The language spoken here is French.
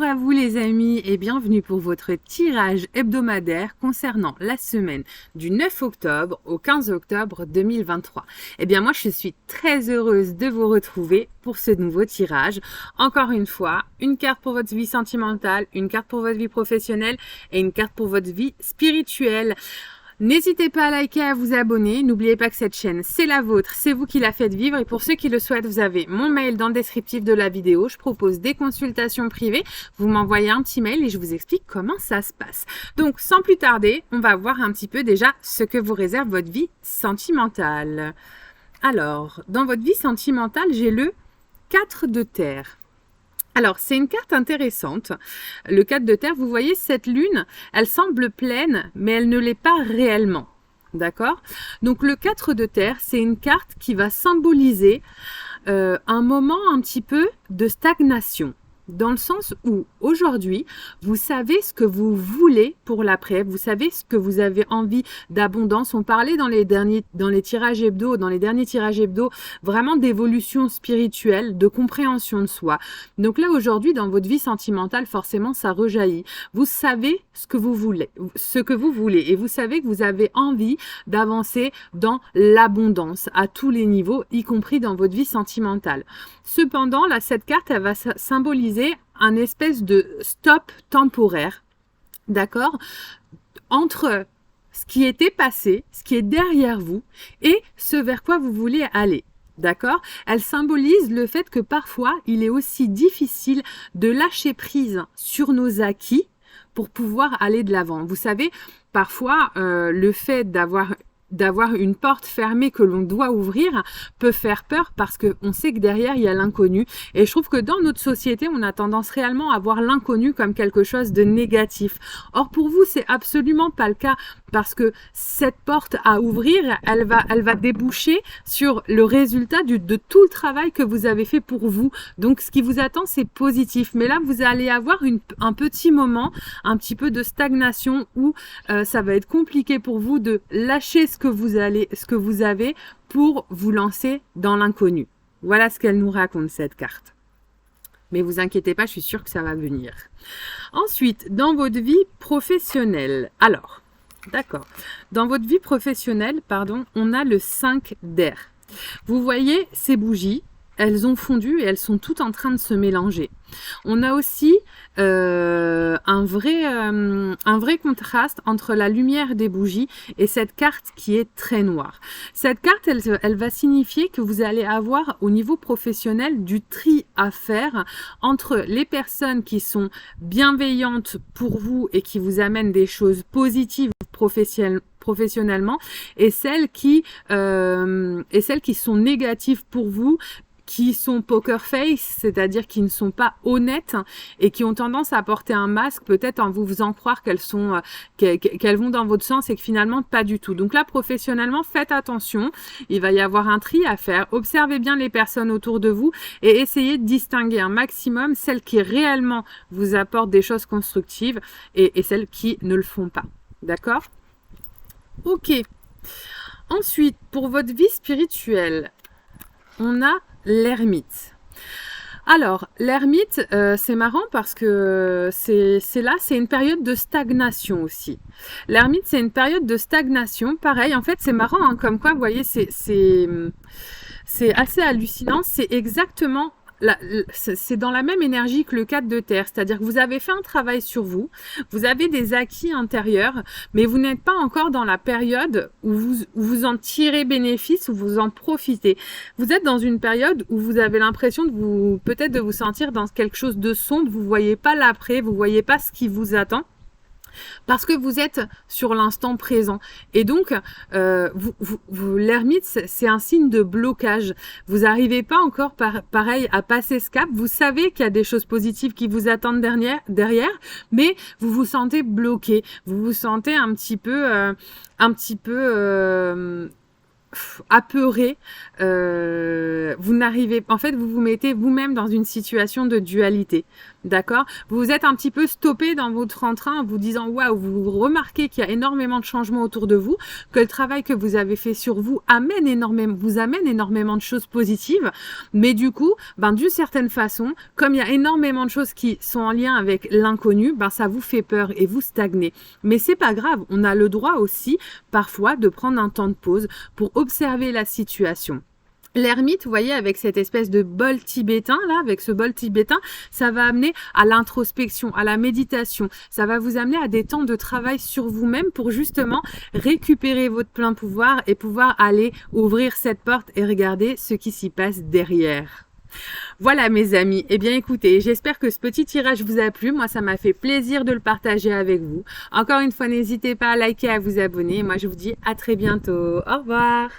Bonjour à vous les amis et bienvenue pour votre tirage hebdomadaire concernant la semaine du 9 octobre au 15 octobre 2023. Eh bien moi je suis très heureuse de vous retrouver pour ce nouveau tirage. Encore une fois, une carte pour votre vie sentimentale, une carte pour votre vie professionnelle et une carte pour votre vie spirituelle. N'hésitez pas à liker et à vous abonner. N'oubliez pas que cette chaîne, c'est la vôtre, c'est vous qui la faites vivre. Et pour ceux qui le souhaitent, vous avez mon mail dans le descriptif de la vidéo. Je propose des consultations privées. Vous m'envoyez un petit mail et je vous explique comment ça se passe. Donc, sans plus tarder, on va voir un petit peu déjà ce que vous réserve votre vie sentimentale. Alors, dans votre vie sentimentale, j'ai le 4 de terre. Alors, c'est une carte intéressante. Le 4 de terre, vous voyez, cette lune, elle semble pleine, mais elle ne l'est pas réellement. D'accord? Donc, le 4 de terre, c'est une carte qui va symboliser un moment un petit peu de stagnation. Dans le sens où, aujourd'hui, vous savez ce que vous voulez pour l'après, vous savez ce que vous avez envie d'abondance. On parlait dans les derniers tirages hebdo, vraiment d'évolution spirituelle, de compréhension de soi. Donc là, aujourd'hui, dans votre vie sentimentale, forcément, ça rejaillit. Vous savez ce que vous voulez, et vous savez que vous avez envie d'avancer dans l'abondance à tous les niveaux, y compris dans votre vie sentimentale. Cependant, là, cette carte, elle va symboliser un espèce de stop temporaire, d'accord, entre ce qui était passé, ce qui est derrière vous et ce vers quoi vous voulez aller. D'accord? Elle symbolise le fait que parfois, il est aussi difficile de lâcher prise sur nos acquis pour pouvoir aller de l'avant. Vous savez, parfois, le fait d'avoir une porte fermée que l'on doit ouvrir peut faire peur parce qu'on sait que derrière il y a l'inconnu, et je trouve que dans notre société on a tendance réellement à voir l'inconnu comme quelque chose de négatif. Or pour vous c'est absolument pas le cas, parce que cette porte à ouvrir elle va déboucher sur le résultat de tout le travail que vous avez fait pour vous. Donc ce qui vous attend c'est positif, mais là vous allez avoir un petit moment, un petit peu de stagnation où ça va être compliqué pour vous de lâcher ce que vous avez pour vous lancer dans l'inconnu. Voilà ce qu'elle nous raconte, cette carte. Mais vous inquiétez pas, je suis sûre que ça va venir. Ensuite, dans votre vie professionnelle. Alors, d'accord. Dans votre vie professionnelle, on a le 5 d'air. Vous voyez ces bougies, elles ont fondu et elles sont toutes en train de se mélanger. On a aussi un vrai contraste entre la lumière des bougies et cette carte qui est très noire. Cette carte, elle va signifier que vous allez avoir au niveau professionnel du tri à faire entre les personnes qui sont bienveillantes pour vous et qui vous amènent des choses positives professionnellement, et celles qui sont négatives pour vous, qui sont poker face, c'est-à-dire qui ne sont pas honnêtes et qui ont tendance à porter un masque, peut-être en vous faisant croire qu'elles vont dans votre sens et que finalement pas du tout. Donc là, professionnellement, faites attention, il va y avoir un tri à faire. Observez bien les personnes autour de vous et essayez de distinguer un maximum celles qui réellement vous apportent des choses constructives et celles qui ne le font pas. D'accord? Ok. Ensuite, pour votre vie spirituelle, on a l'ermite. Alors, l'ermite, c'est marrant parce que c'est une période de stagnation aussi. L'ermite, c'est une période de stagnation. Pareil, en fait, c'est marrant, hein, comme quoi, vous voyez, c'est assez hallucinant. C'est exactement... c'est dans la même énergie que le 4 de terre, c'est-à-dire que vous avez fait un travail sur vous, vous avez des acquis intérieurs, mais vous n'êtes pas encore dans la période où vous en tirez bénéfice, où vous en profitez. Vous êtes dans une période où vous avez l'impression peut-être de vous sentir dans quelque chose de sombre, vous voyez pas l'après, vous voyez pas ce qui vous attend, parce que vous êtes sur l'instant présent. Et donc, l'ermite, c'est un signe de blocage. Vous n'arrivez pas encore, pareil, à passer ce cap. Vous savez qu'il y a des choses positives qui vous attendent derrière, mais vous vous sentez bloqué. Vous vous sentez un petit peu apeuré. Vous n'arrivez, en fait, vous vous mettez vous-même dans une situation de dualité. D'accord? Vous vous êtes un petit peu stoppé dans votre entrain en vous disant waouh, vous remarquez qu'il y a énormément de changements autour de vous, que le travail que vous avez fait sur vous vous amène énormément de choses positives, mais du coup, d'une certaine façon, comme il y a énormément de choses qui sont en lien avec l'inconnu, ça vous fait peur et vous stagnez. Mais c'est pas grave, on a le droit aussi parfois de prendre un temps de pause pour observer la situation. L'ermite, vous voyez, avec cette espèce de bol tibétain, là, avec ce bol tibétain, ça va amener à l'introspection, à la méditation. Ça va vous amener à des temps de travail sur vous-même pour justement récupérer votre plein pouvoir et pouvoir aller ouvrir cette porte et regarder ce qui s'y passe derrière. Voilà mes amis, eh bien écoutez, j'espère que ce petit tirage vous a plu, moi ça m'a fait plaisir de le partager avec vous. Encore une fois, n'hésitez pas à liker, à vous abonner, moi je vous dis à très bientôt, au revoir.